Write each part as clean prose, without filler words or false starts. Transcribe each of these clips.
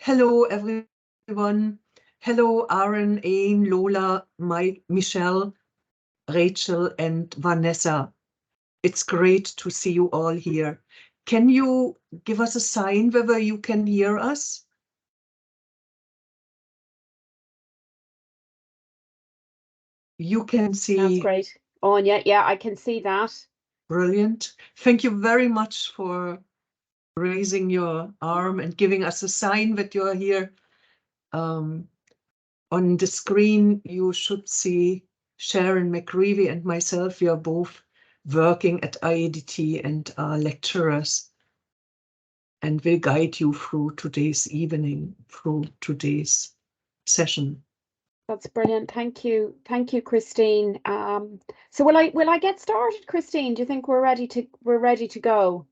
Hello, everyone. Hello, Aaron, Ain, Lola, Michelle, Rachel, and Vanessa. It's great to see you all here. Can you give us a sign whether you can hear us? You can see. That's great. Anya, yeah, I can see that. Brilliant. Thank you very much for raising your arm and giving us a sign that you're here. On the screen, you should see Sharon McGreevy and myself. We are both working at IEDT and are lecturers, and will guide you through today's evening, through today's session. That's brilliant. Thank you, Christine. So will I get started, Christine? Do you think we're ready to go?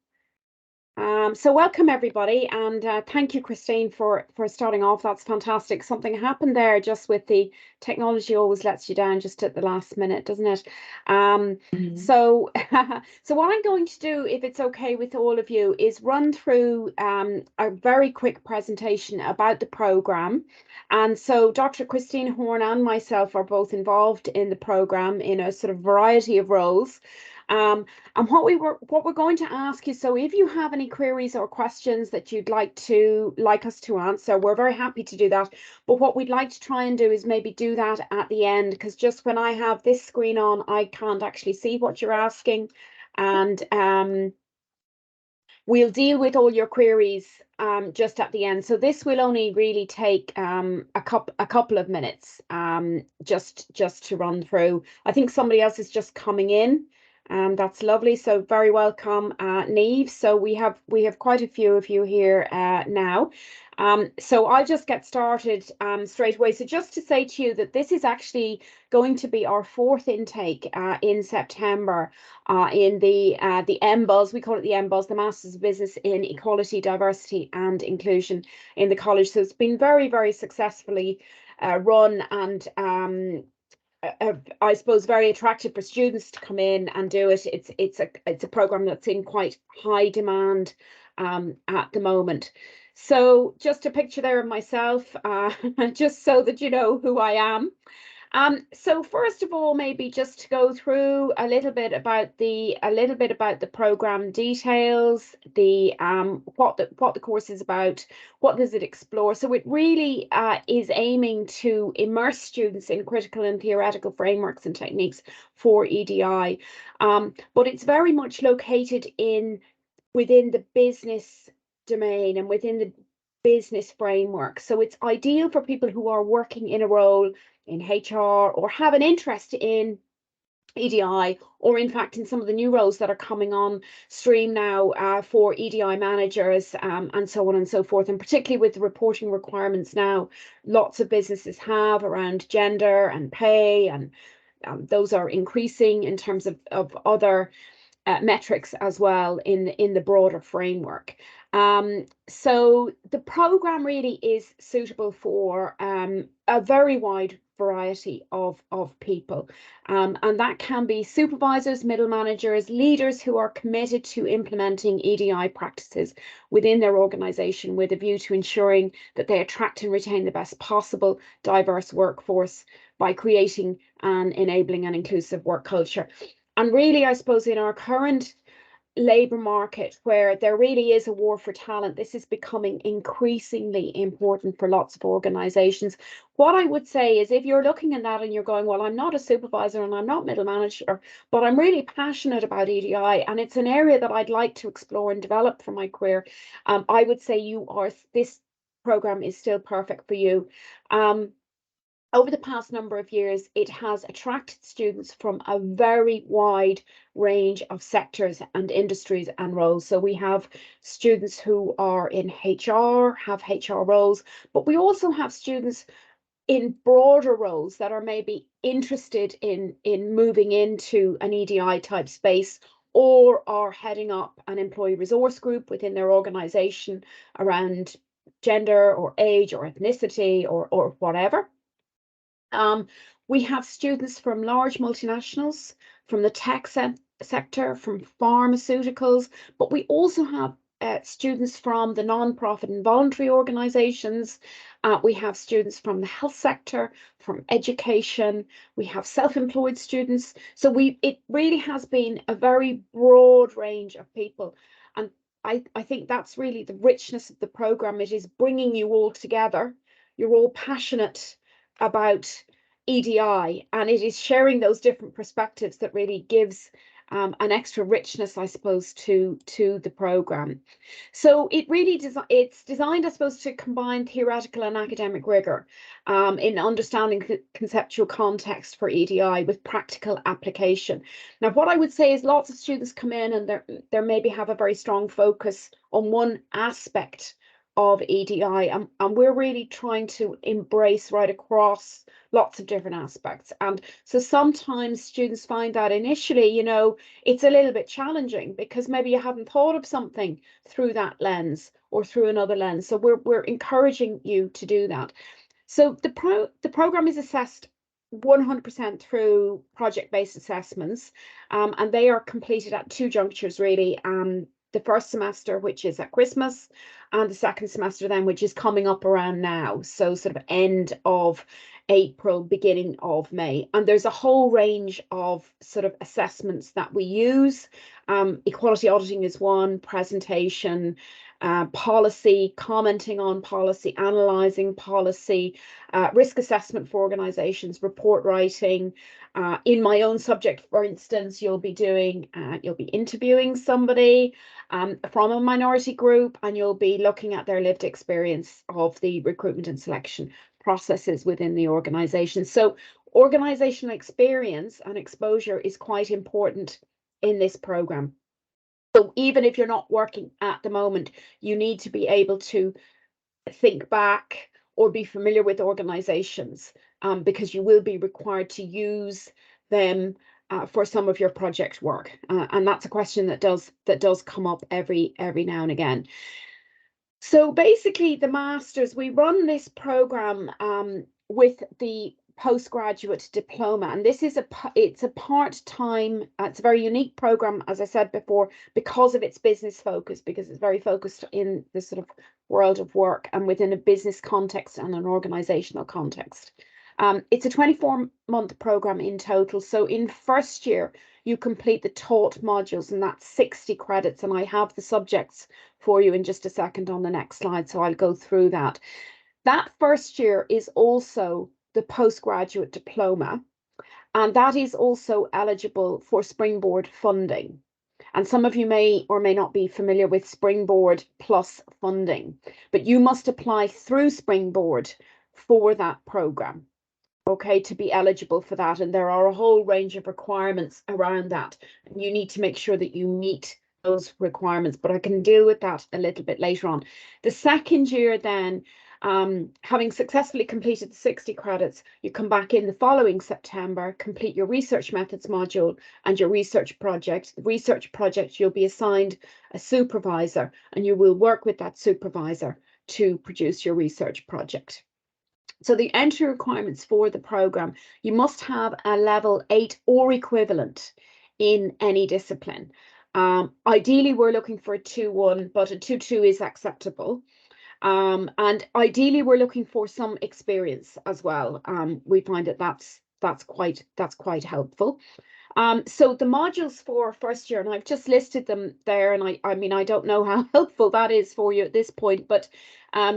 So welcome everybody, and thank you, Christine, for starting off. That's fantastic. Something happened there just with the technology, always lets you down just at the last minute, doesn't it? So so what I'm going to do, if it's okay with all of you, is run through a very quick presentation about the program. And so Dr. Christine Horn and myself are both involved in the program in a sort of variety of roles. And what we're going to ask you, so if you have any queries or questions that you'd like us to answer, we're very happy to do that. But what we'd like to try and do is maybe do that at the end, because just when I have this screen on, I can't actually see what you're asking. And we'll deal with all your queries just at the end. So this will only really take a couple of minutes just to run through. I think somebody else is just coming in. That's lovely. So very welcome, Neve. So we have quite a few of you here now. So I'll just get started straight away. So just to say to you that this is actually going to be our fourth intake in September in the MBuzz. We call it the MBuzz, the Masters of Business in Equality, Diversity and Inclusion in the college. So it's been very, very successfully run, and I suppose very attractive for students to come in and do it. It's a program that's in quite high demand at the moment. So just a picture there of myself, just so that you know who I am. So first of all, maybe just to go through a little bit about the program details, what the course is about, what does it explore. So it really is aiming to immerse students in critical and theoretical frameworks and techniques for EDI, but it's very much located within the business domain and within the business framework. So it's ideal for people who are working in a role in HR or have an interest in EDI, or in fact in some of the new roles that are coming on stream now for EDI managers and so on and so forth. And particularly with the reporting requirements now, lots of businesses have around gender and pay, and those are increasing in terms of other metrics as well in the broader framework. So the program really is suitable for a very wide variety of people, and that can be supervisors, middle managers, leaders who are committed to implementing EDI practices within their organization with a view to ensuring that they attract and retain the best possible diverse workforce by creating and enabling an inclusive work culture. And really, I suppose in our current labour market, where there really is a war for talent, this is becoming increasingly important for lots of organisations. What I would say is, if you're looking at that and you're going, well, I'm not a supervisor and I'm not middle manager, but I'm really passionate about EDI and it's an area that I'd like to explore and develop for my career, I would say this programme is still perfect for you. Over the past number of years, it has attracted students from a very wide range of sectors and industries and roles. So we have students who are in HR, have HR roles, but we also have students in broader roles that are maybe interested in moving into an EDI type space, or are heading up an employee resource group within their organisation around gender or age or ethnicity or whatever. We have students from large multinationals, from the tech sector, from pharmaceuticals, but we also have students from the non-profit and voluntary organisations. We have students from the health sector, from education. We have self-employed students. So it really has been a very broad range of people. And I think that's really the richness of the programme. It is bringing you all together. You're all passionate about EDI, and it is sharing those different perspectives that really gives an extra richness, I suppose, to the programme. So it really it's designed, I suppose, to combine theoretical and academic rigour in understanding the conceptual context for EDI with practical application. Now, what I would say is lots of students come in and they maybe have a very strong focus on one aspect of EDI, and we're really trying to embrace right across lots of different aspects. And so sometimes students find that initially, you know, it's a little bit challenging because maybe you haven't thought of something through that lens or through another lens. So we're encouraging you to do that. So the program is assessed 100% through project-based assessments, and they are completed at two junctures really. The first semester, which is at Christmas, and the second semester then, which is coming up around now. So sort of end of April, beginning of May. And there's a whole range of sort of assessments that we use. Equality auditing is one, presentation, policy, commenting on policy, analysing policy, risk assessment for organisations, report writing. In my own subject, for instance, you'll be interviewing somebody from a minority group, and you'll be looking at their lived experience of the recruitment and selection processes within the organisation. So organisational experience and exposure is quite important in this programme. So even if you're not working at the moment, you need to be able to think back or be familiar with organisations, because you will be required to use them for some of your project work, and that's a question that does come up every now and again. So basically, the masters, we run this programme with the postgraduate diploma, and this is it's a part-time, it's a very unique program, as I said before, because of its business focus, because it's very focused in the sort of world of work and within a business context and an organizational context. It's a 24-month program in total. So in first year, you complete the taught modules, and that's 60 credits. And I have the subjects for you in just a second on the next slide, so I'll go through that. That first year is also the postgraduate diploma, and that is also eligible for Springboard funding. And some of you may or may not be familiar with Springboard Plus funding, but you must apply through Springboard for that program, okay, to be eligible for that. And there are a whole range of requirements around that, and you need to make sure that you meet those requirements, but I can deal with that a little bit later on. The second year then, having successfully completed the 60 credits, you come back in the following September, complete your research methods module and your research project. The research project, you'll be assigned a supervisor, and you will work with that supervisor to produce your research project. So the entry requirements for the programme, you must have a level 8 or equivalent in any discipline. Ideally, we're looking for a 2-1, but a 2-2 is acceptable. And ideally, we're looking for some experience as well. We find that that's quite helpful. So the modules for first year, and I've just listed them there, and I mean, I don't know how helpful that is for you at this point, but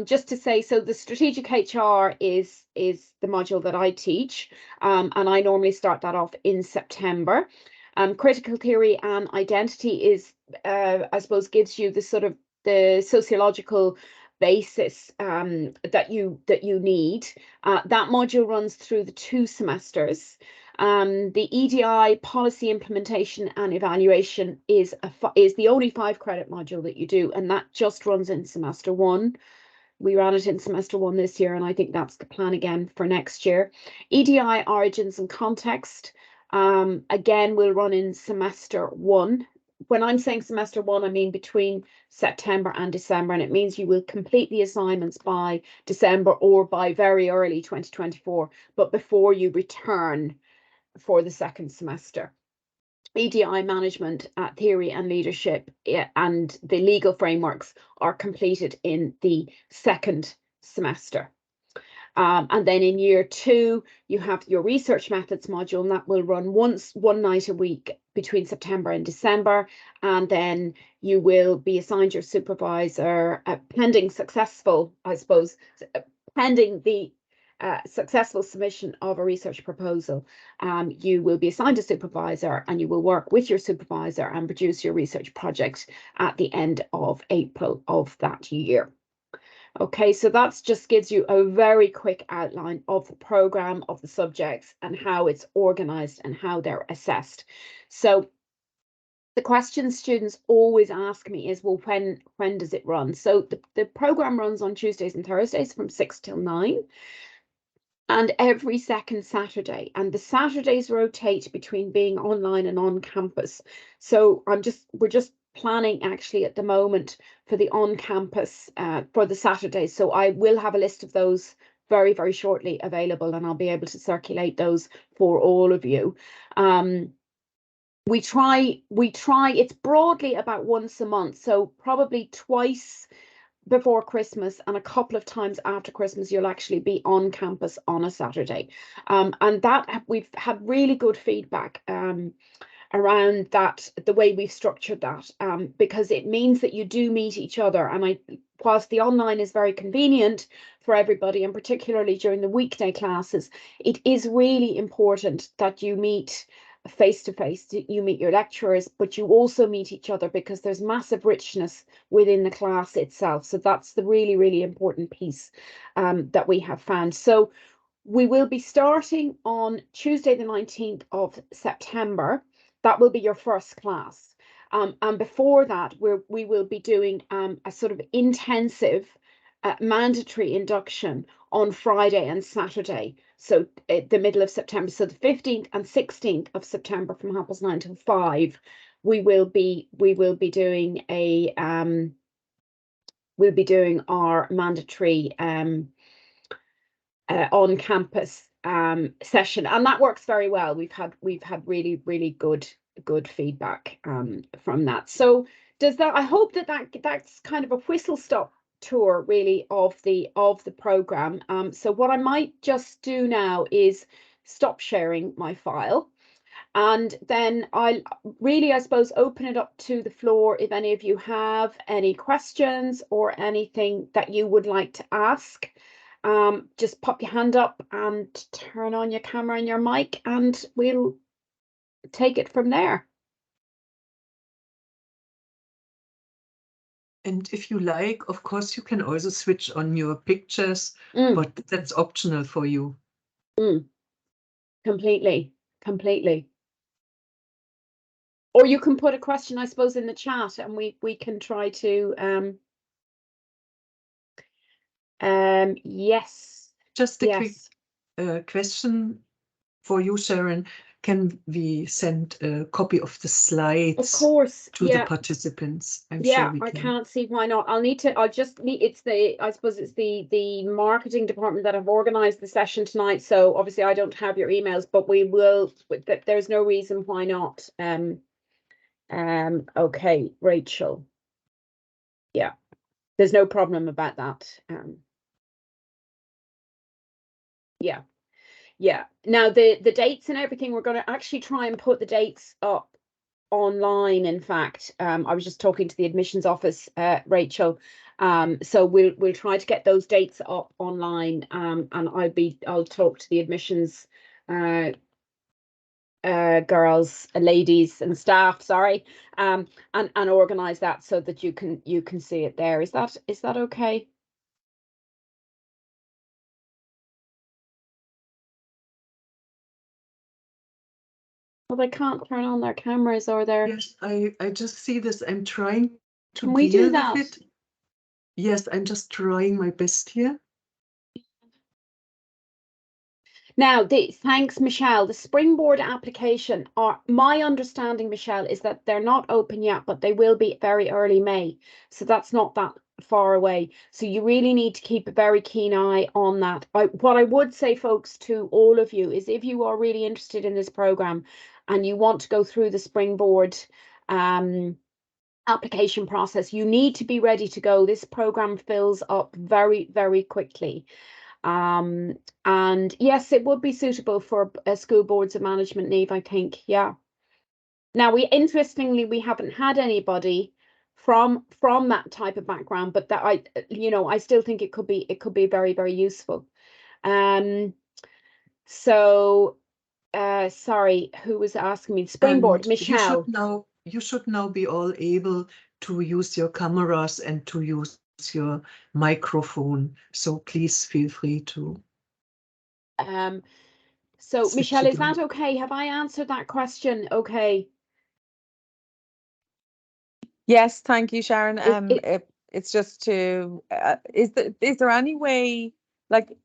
just to say, so the strategic HR is the module that I teach, and I normally start that off in September. Critical theory and identity is, I suppose, gives you the sort of the sociological basis that you need. That module runs through the 2 semesters. The EDI policy implementation and evaluation is the only 5-credit module that you do, and that just runs in semester 1. We ran it in semester 1 this year, and I think that's the plan again for next year. EDI origins and context, again, will run in semester 1. When I'm saying semester 1, I mean between September and December, and it means you will complete the assignments by December or by very early 2024, but before you return for the second semester. EDI management theory and leadership and the legal frameworks are completed in the second semester. And then in year 2, you have your research methods module, and that will run one night a week between September and December. And then you will be assigned your supervisor pending successful, I suppose, pending the successful submission of a research proposal. You will be assigned a supervisor, and you will work with your supervisor and produce your research project at the end of April of that year. Okay, so that just gives you a very quick outline of the program, of the subjects, and how it's organized and how they're assessed. So the question students always ask me is, well, when does it run? So the program runs on Tuesdays and Thursdays from 6 till 9. And every second Saturday, and the Saturdays rotate between being online and on campus. So we're just planning actually at the moment for the on campus for the Saturdays. So I will have a list of those very, very shortly available, and I'll be able to circulate those for all of you. We try, it's broadly about once a month, so probably twice before Christmas and a couple of times after Christmas, you'll actually be on campus on a Saturday. And that we've had really good feedback around that, the way we've structured that, because it means that you do meet each other. And whilst the online is very convenient for everybody, and particularly during the weekday classes, it is really important that you meet face to face. You meet your lecturers, but you also meet each other, because there's massive richness within the class itself. So that's the really, really important piece that we have found. So we will be starting on Tuesday, the 19th of September. That will be your first class. And before that, we will be doing a sort of intensive mandatory induction on Friday and Saturday. So the middle of September. So the 15th and 16th of September from 9:30 till 5, we will be doing we'll be doing our mandatory on campus session, and that works very well. We've had really, really good feedback from that. So I hope that's kind of a whistle stop tour really of the program. So what I might just do now is stop sharing my file, and then I'll really, I suppose, open it up to the floor if any of you have any questions or anything that you would like to ask. Just pop your hand up and turn on your camera and your mic, and we'll take it from there. And if you like, of course, you can also switch on your pictures, but that's optional for you. Completely. Or you can put a question, I suppose, in the chat, and we can try to yes. Just a quick question for you, Sharon. Can we send a copy of the slides, of course, to the participants? I'm sure we can. I can't see why not. I suppose it's the marketing department that have organized the session tonight. So obviously I don't have your emails, but we will, there's no reason why not. Okay, Rachel. Yeah, there's no problem about that. Yeah. Now the dates and everything, we're going to actually try and put the dates up online. In fact, I was just talking to the admissions office, Rachel. So we'll try to get those dates up online. And I'll talk to the admissions girls, ladies, and staff. Sorry, and organize that so that you can see it there. Is that okay? Well, they can't turn on their cameras, or their... Yes, I just see this. I'm trying to Can we do deal that? with it. Yes, I'm just trying my best here. Now, thanks, Michelle. The Springboard application my understanding, Michelle, is that they're not open yet, but they will be very early May. So that's not that far away. So you really need to keep a very keen eye on that. What I would say, folks, to all of you is, if you are really interested in this program and you want to go through the Springboard application process, you need to be ready to go. This program fills up very, very quickly. And yes, it would be suitable for school boards of management, Neve, I think. Yeah. Now, interestingly, we haven't had anybody from that type of background, but that I still think it could be very, very useful. So sorry, who was asking me? Springboard, And Michelle. you should now be all able to use your cameras and to use your microphone. So please feel free to. So Michelle, is on. that okay? Have I answered that question? Okay. Yes, thank you, Sharon. It's just to is there any way, like,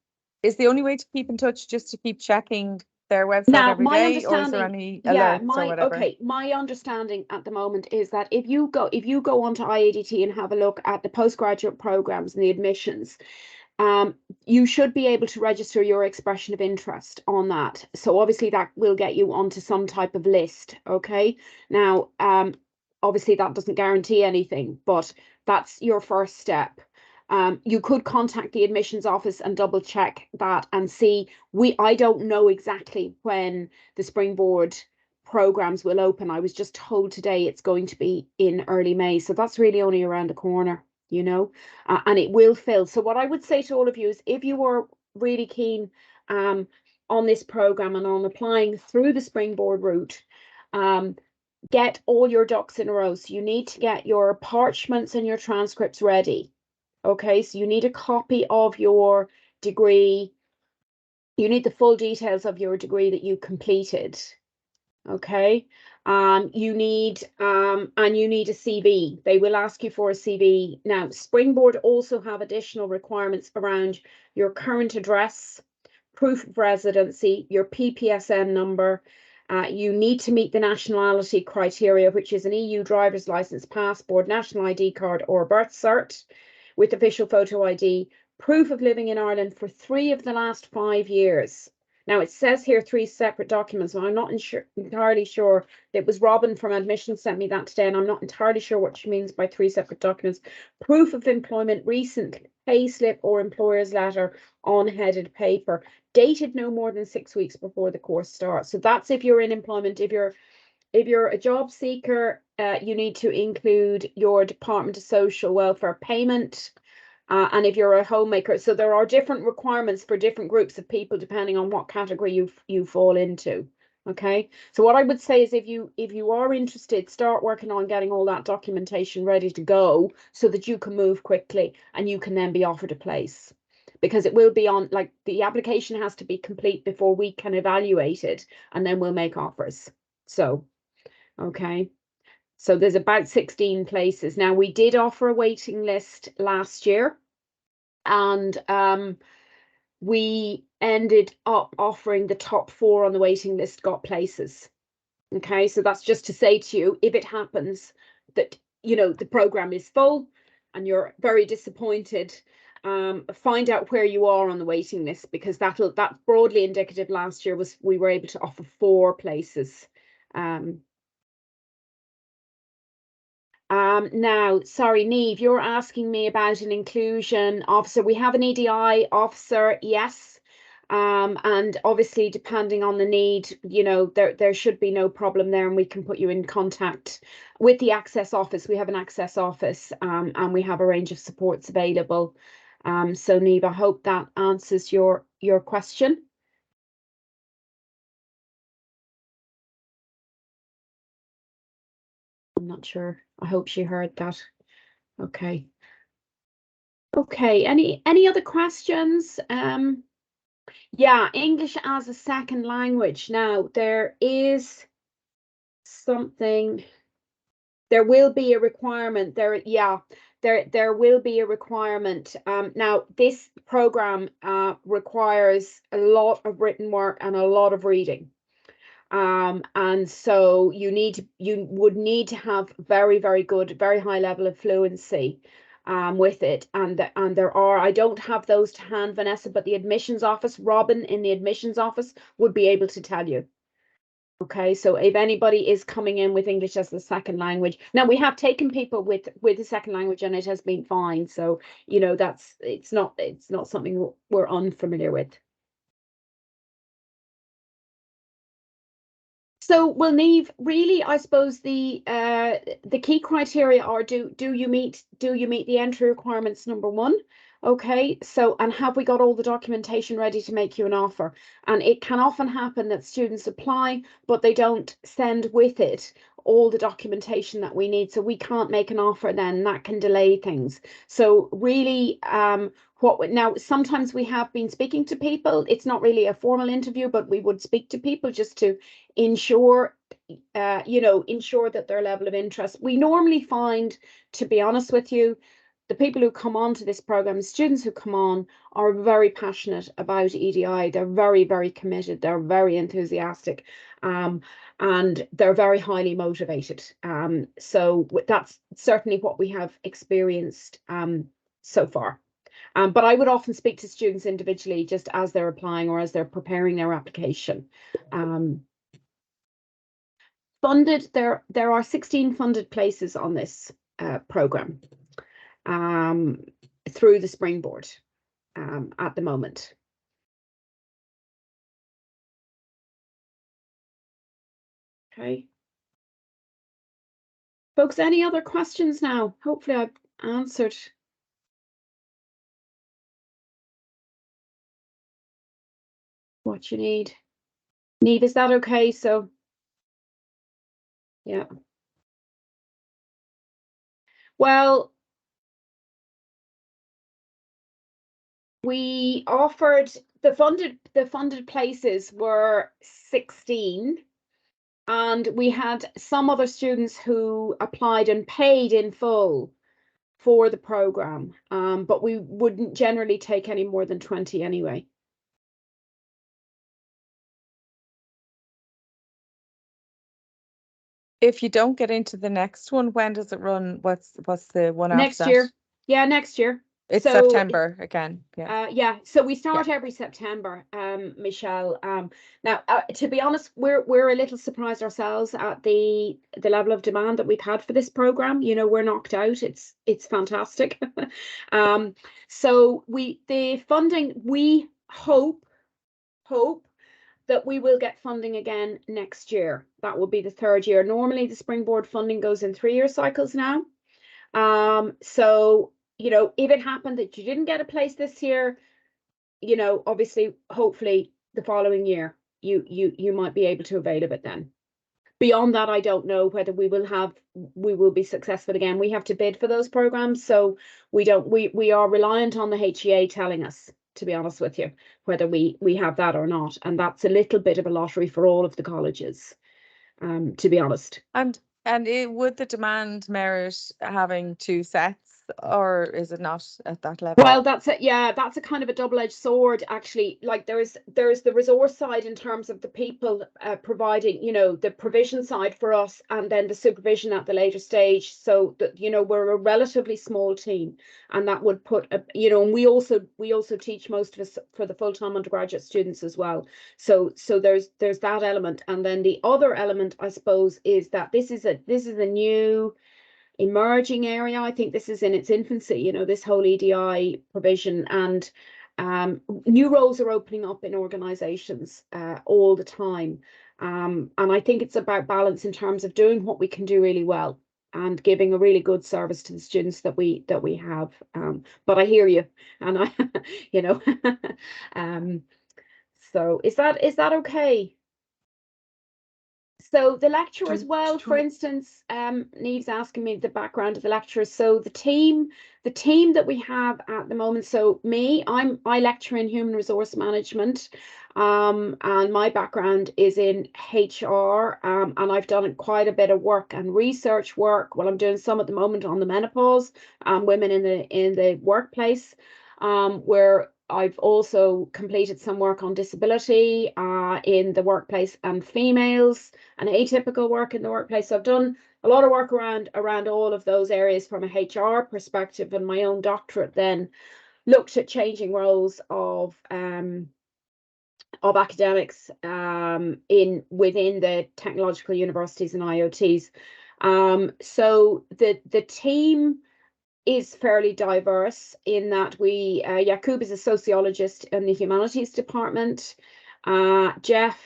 is the only way to keep in touch just to keep checking their website now, every my day, or is there understanding, any alerts or whatever? okay, my understanding at the moment is that if you go onto IADT and have a look at the postgraduate programs and the admissions, you should be able to register your expression of interest on that. So obviously that will get you onto some type of list. Okay. Now, obviously that doesn't guarantee anything, but that's your first step. You could contact the admissions office and double check that and see. I don't know exactly when the Springboard programs will open. I was just told today it's going to be in early May. So that's really only around the corner, you know, and it will fill. So what I would say to all of you is, if you are really keen on this program and on applying through the Springboard route, get all your ducks in a row. So you need to get your parchments and your transcripts ready. Okay, so you need a copy of your degree. You need the full details of your degree that you completed. Okay, you need a CV. They will ask you for a CV. Now, Springboard also have additional requirements around your current address, proof of residency, your PPSN number. You need to meet the nationality criteria, which is an EU driver's license, passport, national ID card, or birth cert with official photo ID, proof of living in Ireland for 3 of the last 5 years. Now, it says here 3 separate documents, and I'm not entirely sure. It was Robin from admissions sent me that today, and I'm not entirely sure what she means by 3 separate documents. Proof of employment, recent payslip or employer's letter on headed paper, dated no more than 6 weeks before the course starts. So that's if you're in employment. If you're a job seeker, you need to include your Department of Social Welfare payment. And if you're a homemaker, so there are different requirements for different groups of people depending on what category you fall into. Okay, so what I would say is, if you are interested, start working on getting all that documentation ready to go so that you can move quickly and you can then be offered a place, because it will be on, like, the application has to be complete before we can evaluate it, and then we'll make offers. So, okay. So there's about 16 places. Now, we did offer a waiting list last year, and we ended up offering the top 4 on the waiting list got places. Okay, so that's just to say to you, if it happens that, you know, the program is full and you're very disappointed, find out where you are on the waiting list, because that's broadly indicative. Last year we were able to offer 4 places. Now, sorry, Neve, you're asking me about an inclusion officer. We have an EDI officer, yes. And obviously, depending on the need, you know, there should be no problem there, and we can put you in contact with the Access Office. We have an Access Office, and we have a range of supports available. So Neve, I hope that answers your question. I'm not sure. I hope she heard that. Okay. Okay, any other questions? Yeah, English as a second language. Now, there is something, there will be a requirement there. Yeah, there will be a requirement. Now, this program requires a lot of written work and a lot of reading. And so you would need to have very, very good, very high level of fluency with it. And there are, I don't have those to hand, Vanessa, but the admissions office, Robin in the admissions office would be able to tell you. Okay, so if anybody is coming in with English as the second language, now we have taken people with a second language and it has been fine. So, you know, it's not something we're unfamiliar with. So, well, Niamh, really, I suppose the key criteria are do you meet the entry requirements, number one? Okay, so, and have we got all the documentation ready to make you an offer? And it can often happen that students apply, but they don't send with it all the documentation that we need. So we can't make an offer then, that can delay things. So really, now sometimes we have been speaking to people. It's not really a formal interview, but we would speak to people just to ensure ensure that their level of interest. We normally find, to be honest with you, the people who come on to this program, students who come on, are very passionate about EDI. They're very, very committed. They're very enthusiastic, and they're very highly motivated. So that's certainly what we have experienced so far. But I would often speak to students individually just as they're applying or as they're preparing their application. Funded, there are 16 funded places on this program through the Springboard at the moment. Okay. Folks, any other questions now? Hopefully I've answered. What you need. Niamh, is that okay? So, yeah. Well, we offered the funded places were 16, and we had some other students who applied and paid in full for the program, but we wouldn't generally take any more than 20 anyway. If you don't get into the next one, when does it run? What's the one Next after year? that? Yeah, next year. It's So, September again. Yeah. Yeah. So we start every September, Michelle. Now, to be honest, we're a little surprised ourselves at the level of demand that we've had for this program. You know, we're knocked out. It's fantastic. So the funding, we hope that we will get funding again next year. That will be the third year. Normally, the Springboard funding goes in 3-year cycles now. So, you know, if it happened that you didn't get a place this year, you know, obviously, hopefully the following year, you might be able to avail of it then. Beyond that, I don't know whether we will be successful again. We have to bid for those programs, so we are reliant on the HEA telling us, to be honest with you, whether we have that or not. And that's a little bit of a lottery for all of the colleges, to be honest. And would the demand merit having 2 sets, or is it not at that level? Well, that's a kind of a double-edged sword, actually. Like there's the resource side in terms of the people providing, you know, the provision side for us, and then the supervision at the later stage. So that, you know, we're a relatively small team, and that would put you know, and we also teach most of us for the full-time undergraduate students as well. So there's that element, and then the other element, I suppose, is that this is a new emerging area. I think this is in its infancy, you know, this whole EDI provision, and new roles are opening up in organizations all the time. And I think it's about balance in terms of doing what we can do really well and giving a really good service to the students that we have. But I hear you, and I, you know, so is that okay? So the lecturer as well, for instance, Niamh's asking me the background of the lecturers. So the team that we have at the moment. So I lecture in human resource management, and my background is in HR, and I've done quite a bit of work and research work. Well, I'm doing some at the moment on the menopause, women in the workplace, where I've also completed some work on disability in the workplace and females and atypical work in the workplace. So I've done a lot of work around all of those areas from a HR perspective, and my own doctorate then looked at changing roles of academics within the technological universities and IoTs. So the team is fairly diverse in that we Jakub is a sociologist in the humanities department. Jeff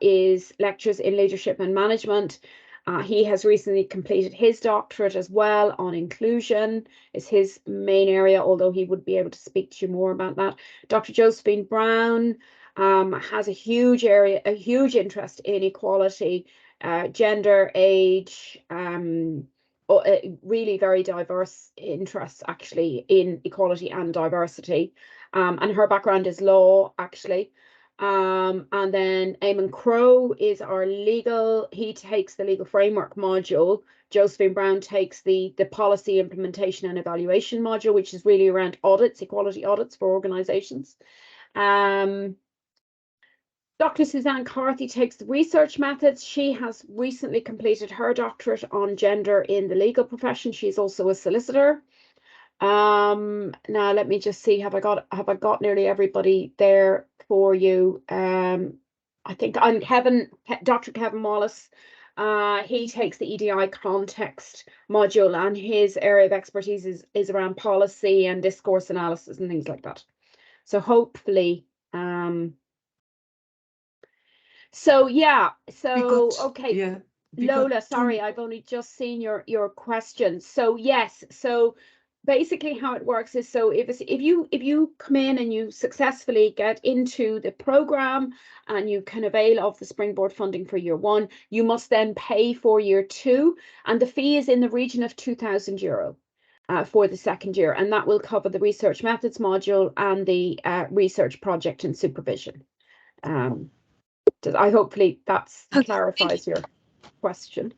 is lectures in leadership and management. He has recently completed his doctorate as well on inclusion, is his main area, although he would be able to speak to you more about that. Dr. Josephine Brown has a huge interest in equality, gender, age, really very diverse interests actually in equality and diversity. And her background is law, actually. And then Eamon Crowe is our he takes the legal framework module. Josephine Brown takes the policy implementation and evaluation module, which is really around audits, equality audits for organizations. Dr. Suzanne Carthy takes the research methods. She has recently completed her doctorate on gender in the legal profession. She's also a solicitor. Now let me just see, have I got nearly everybody there for you? I think I'm Dr. Kevin Wallace. He takes the EDI context module, and his area of expertise is around policy and discourse analysis and things like that. So hopefully, so yeah, so okay. Yeah, Lola, sorry, I've only just seen your question. So yes, so basically how it works is, so if you come in and you successfully get into the program and you can avail of the Springboard funding for year 1, you must then pay for year 2, and the fee is in the region of €2,000 for the second year, and that will cover the research methods module and the research project and supervision. I hopefully that clarifies your question.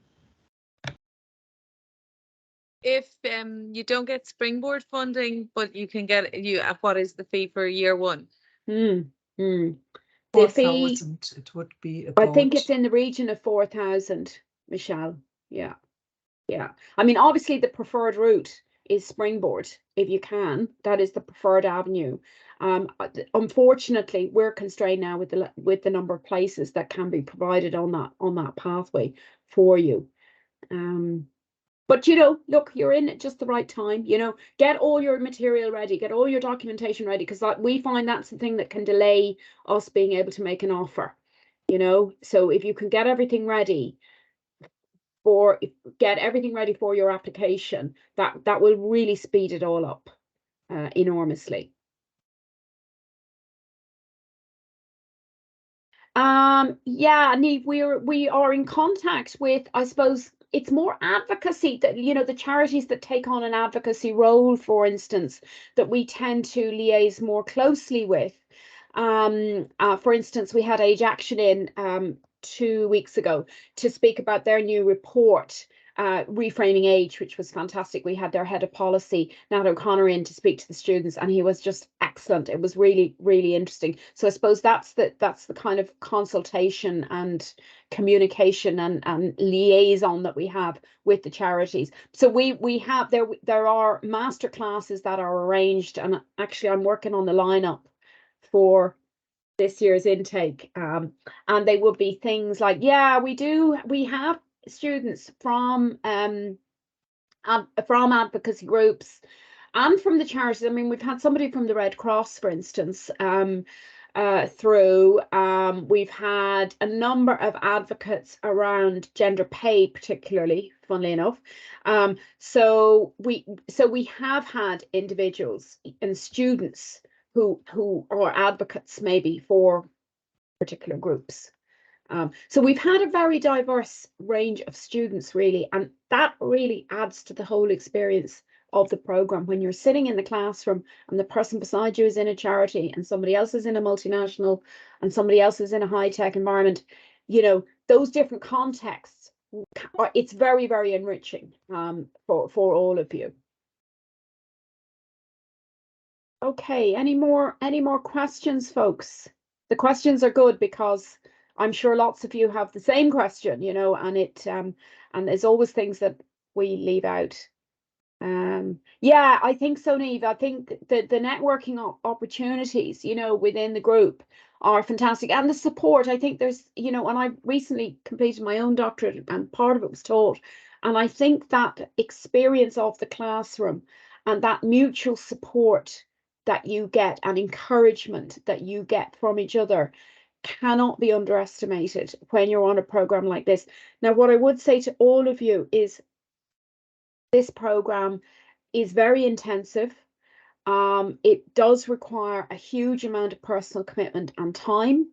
If you don't get Springboard funding, but you can get what is the fee for year 1? The fee, 4,000. It would be about, I think it's in the region of 4,000, Michelle. Yeah. I mean, obviously the preferred route is Springboard if you can. That is the preferred avenue. Unfortunately, we're constrained now with the number of places that can be provided on that pathway for you. But look, you're in at just the right time. Get all your material ready, get all your documentation ready, because we find that's the thing that can delay us being able to make an offer. So if you can get everything ready for your application, that will really speed it all up enormously. Yeah, Niamh, we are in contact with, I suppose it's more advocacy that, the charities that take on an advocacy role, for instance, that we tend to liaise more closely with. For instance, we had Age Action in 2 weeks ago to speak about their new report, Reframing Age, which was fantastic. We had their head of policy, Nat O'Connor, in to speak to the students, and he was just excellent. It was really, really interesting. So I suppose that's the kind of consultation and communication and liaison that we have with the charities. So we have there are master classes that are arranged, and actually I'm working on the lineup for this year's intake, and they will be things like, we have students from advocacy groups and from the charities. I mean, we've had somebody from the Red Cross, for instance, through. We've had a number of advocates around gender pay, particularly, funnily enough. So we have had individuals and students who are advocates maybe for particular groups. So we've had a very diverse range of students, really, and that really adds to the whole experience of the program. When you're sitting in the classroom and the person beside you is in a charity and somebody else is in a multinational and somebody else is in a high-tech environment, those different contexts, it's very, very enriching for all of you. Okay, any more questions, folks? The questions are good because I'm sure lots of you have the same question, and and there's always things that we leave out. Yeah, I think so, Niamh. I think the networking opportunities, within the group are fantastic. And the support, I think there's, you know, and I recently completed my own doctorate and part of it was taught. And I think that experience of the classroom and that mutual support that you get and encouragement that you get from each other cannot be underestimated when you're on a program like this. Now, what I would say to all of you is this program is very intensive. It does require a huge amount of personal commitment and time.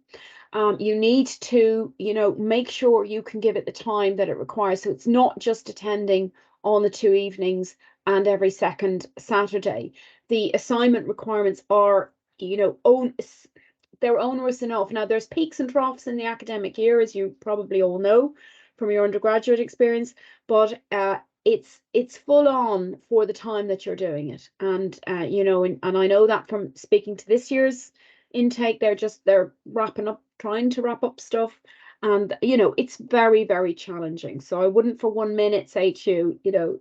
You need to, you know, make sure you can give it the time that it requires. So it's not just attending on the 2 evenings and every second Saturday. The assignment requirements are, you know, they're onerous enough. Now, there's peaks and troughs in the academic year, as you probably all know from your undergraduate experience, but it's full on for the time that you're doing it. And you know, and I know that from speaking to this year's intake, they're wrapping up, trying to wrap up stuff, and you know, it's very, very challenging. So I wouldn't for 1 minute say to you, you know,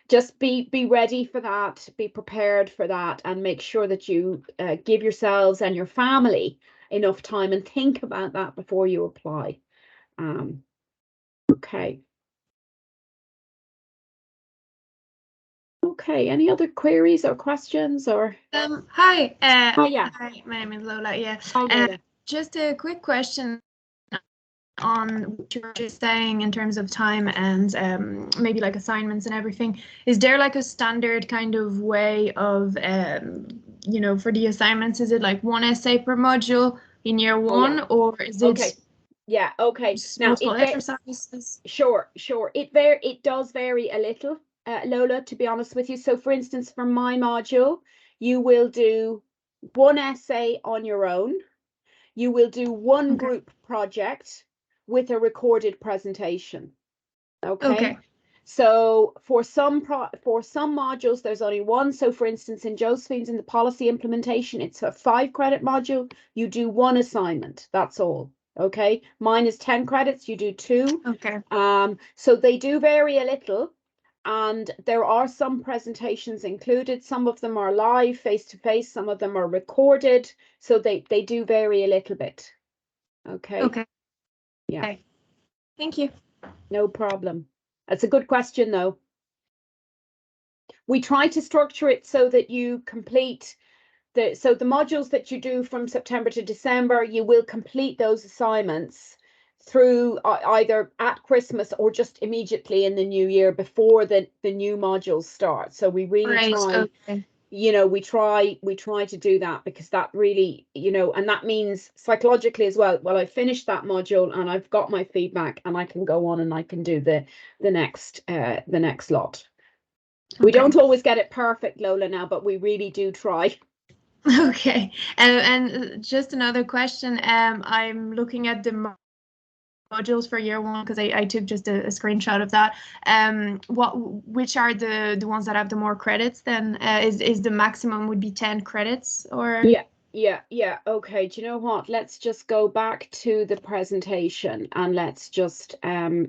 just be ready for that, be prepared for that, and make sure that you give yourselves and your family enough time and think about that before you apply. Okay. Okay, any other queries or questions or? Hi. Oh yeah. Hi, my name is Lola. Yeah. Hi, Lola. Just a quick question on what you were just saying in terms of time and maybe like assignments and everything. Is there like a standard kind of way of, you know, for the assignments? Is it like 1 essay per module in year 1, yeah. or is it? Okay. Yeah. Okay. Now, multiple exercises? Sure. It does vary a little, Lola, to be honest with you. So, for instance, for my module, you will do 1 essay on your own. You will do 1 group project with a recorded presentation. Okay. So for some modules, there's only 1. So for instance, in Josephine's, in the policy implementation, it's a 5 credit module. You do 1 assignment. That's all. Okay. Mine is 10 credits. You do 2. Okay. So they do vary a little. And there are some presentations included. Some of them are live, face-to-face. Some of them are recorded. So they do vary a little bit. Okay. Okay. Yeah. Okay. Thank you. No problem. That's a good question, though. We try to structure it so that you complete the modules that you do from September to December, you will complete those assignments through either at Christmas or just immediately in the new year before the new modules start. So we really try, you know, we try to do that, because that really, you know, and that means psychologically as well, I finished that module and I've got my feedback and I can go on and I can do the next lot. Okay. We don't always get it perfect, Lola, now, but we really do try. Okay. And just another question. I'm looking at the modules for year 1 because I took just a screenshot of that. Which are the ones that have the more credits then? Is the maximum would be 10 credits or? Yeah. Okay. Do you know what? Let's just go back to the presentation and let's just I'll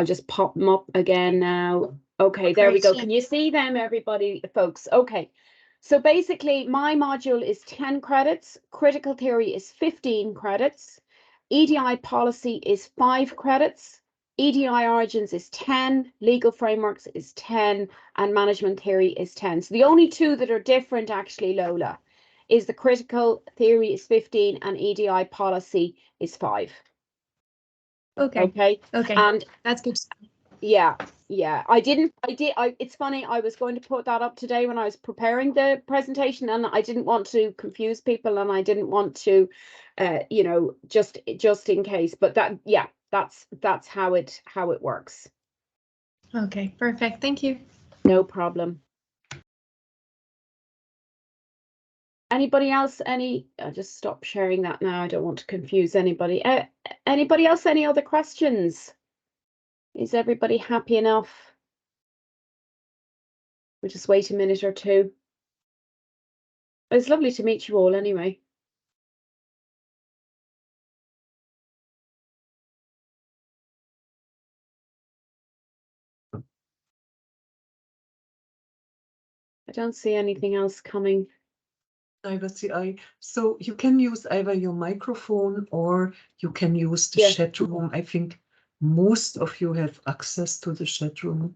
just pop them up again now. Okay, there we go. Can you see them, everybody, folks? Okay. So basically, my module is 10 credits. Critical theory is 15 credits. EDI policy is 5 credits. EDI origins is 10. Legal frameworks is 10. And management theory is 10. So the only 2 that are different, actually, Lola, is the critical theory is 15 and EDI policy is 5. Okay. And that's good. Yeah. It's funny, I was going to put that up today when I was preparing the presentation, and I didn't want to confuse people, and I didn't want to, you know, just in case. But that's how it works. Okay, perfect. Thank you. No problem. Anybody else? I'll just stop sharing that now. I don't want to confuse anybody. Anybody else? Any other questions? Is everybody happy enough? We'll just wait a minute or 2. It's lovely to meet you all anyway. don't see anything else coming. Neither see I. So you can use either your microphone or you can use the Yeah. chat room. I think most of you have access to the chat room.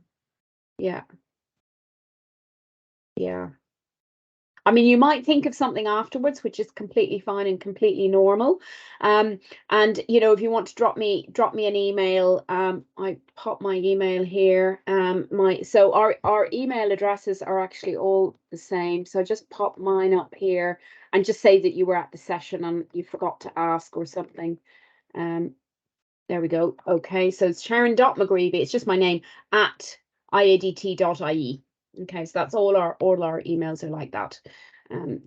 Yeah. Yeah. I mean, you might think of something afterwards, which is completely fine and completely normal. And you know, if you want to drop me an email, I pop my email here. So our email addresses are actually all the same. So just pop mine up here and just say that you were at the session and you forgot to ask or something. There we go. Okay, so it's Sharon.McGreevy. It's just my name at iadt.ie. Okay, so that's all our emails are like that.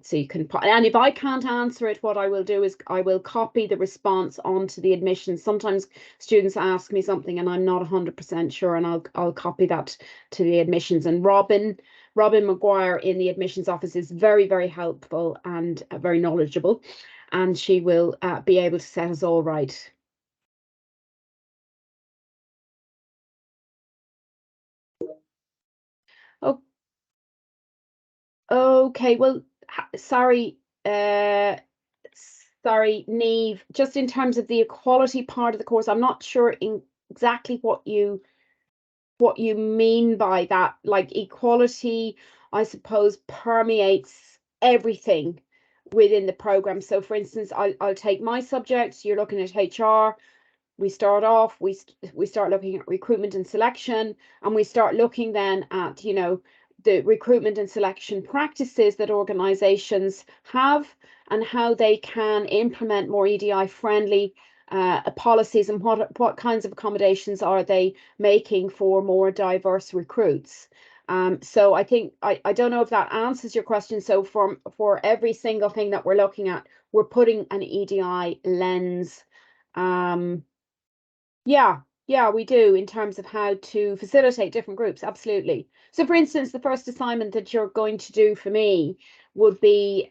So you can put, and if I can't answer it, what I will do is I will copy the response onto the admissions. Sometimes students ask me something and I'm not 100% sure, and I'll copy that to the admissions. And Robin Maguire in the admissions office is very, very helpful and very knowledgeable, and she will be able to set us all right. Oh, okay. Well, sorry, Neve. Just in terms of the equality part of the course, I'm not sure exactly what you mean by that. Like equality, I suppose, permeates everything within the program. So, for instance, I'll take my subject. You're looking at HR. We start off, we start looking at recruitment and selection, and we start looking then at, you know, the recruitment and selection practices that organizations have and how they can implement more EDI friendly policies, and what kinds of accommodations are they making for more diverse recruits. So I think I don't know if that answers your question. So for every single thing that we're looking at, we're putting an EDI lens. Yeah, we do, in terms of how to facilitate different groups. Absolutely. So for instance, the first assignment that you're going to do for me would be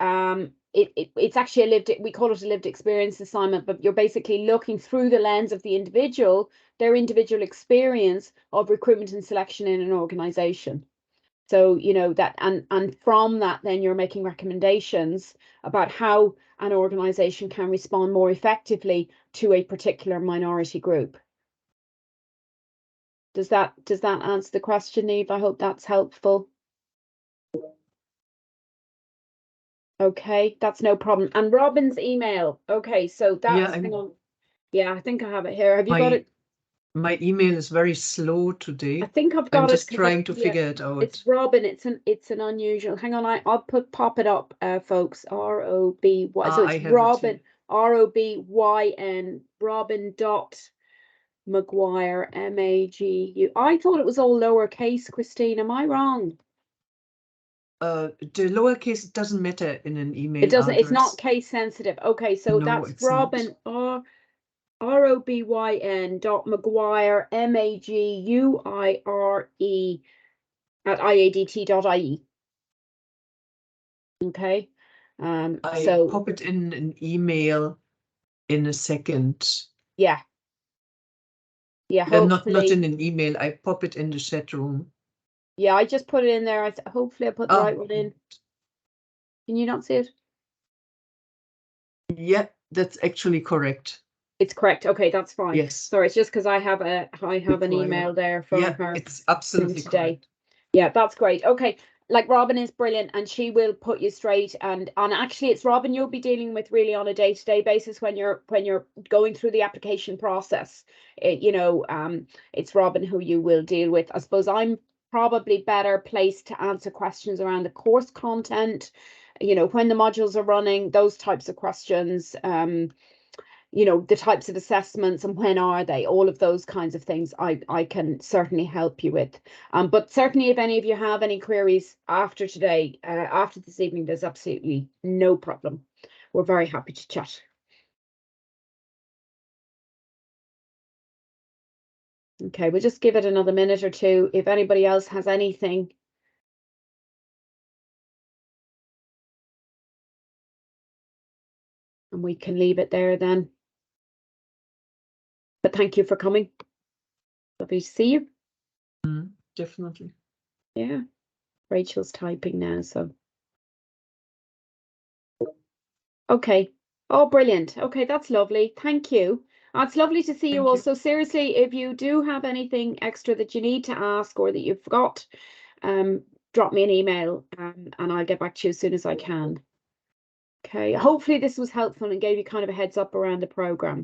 it's actually we call it a lived experience assignment, but you're basically looking through the lens of the individual, their individual experience of recruitment and selection in an organization. So, you know, that, and from that, then you're making recommendations about how an organization can respond more effectively to a particular minority group. Does that answer the question, Eve? I hope that's helpful. Okay, that's no problem. And Robin's email. Okay, so that's, hang on. Yeah, I think I have it here. Have you got it? My email is very slow today. I think I've got it. I'm just trying to figure it out. It's Robin. It's an unusual. Hang on, I'll pop it up, folks. ROBY. So it's Robin. ROBYN. Robin.Maguire. MAGU. I thought it was all lowercase. Christine, am I wrong? The lowercase doesn't matter in an email. It doesn't. address. It's not case sensitive. Okay, so No, that's Robin. ROBYN.Maguire. MAGUIRE @iadt.ie. Okay. I pop it in an email in a second. Yeah. Yeah. Not in an email. I pop it in the chat room. Yeah, I just put it in there. Hopefully I put the right one in. Can you not see it? Yeah, that's actually correct. It's correct. Okay, that's fine. Yes. Sorry, it's just because I have an email there from her. It's absolutely today. correct. Yeah, that's great. Okay. Like, Robin is brilliant, and she will put you straight, and actually it's Robin you'll be dealing with really on a day-to-day basis when you're going through the application process. It's Robin who you will deal with. I suppose I'm probably better placed to answer questions around the course content, you know, when the modules are running, those types of questions, you know, the types of assessments and when are they, all of those kinds of things I can certainly help you with. But certainly if any of you have any queries after today, after this evening, there's absolutely no problem. We're very happy to chat. Okay, we'll just give it another minute or two if anybody else has anything. And we can leave it there then. But thank you for coming. Lovely to see you. Definitely. Yeah. Rachel's typing now, so. Okay. Oh, brilliant. Okay, that's lovely. Thank you. It's lovely to see you Thank all. you. So seriously, if you do have anything extra that you need to ask or that you've forgot, drop me an email and I'll get back to you as soon as I can. Okay, hopefully this was helpful and gave you kind of a heads up around the program.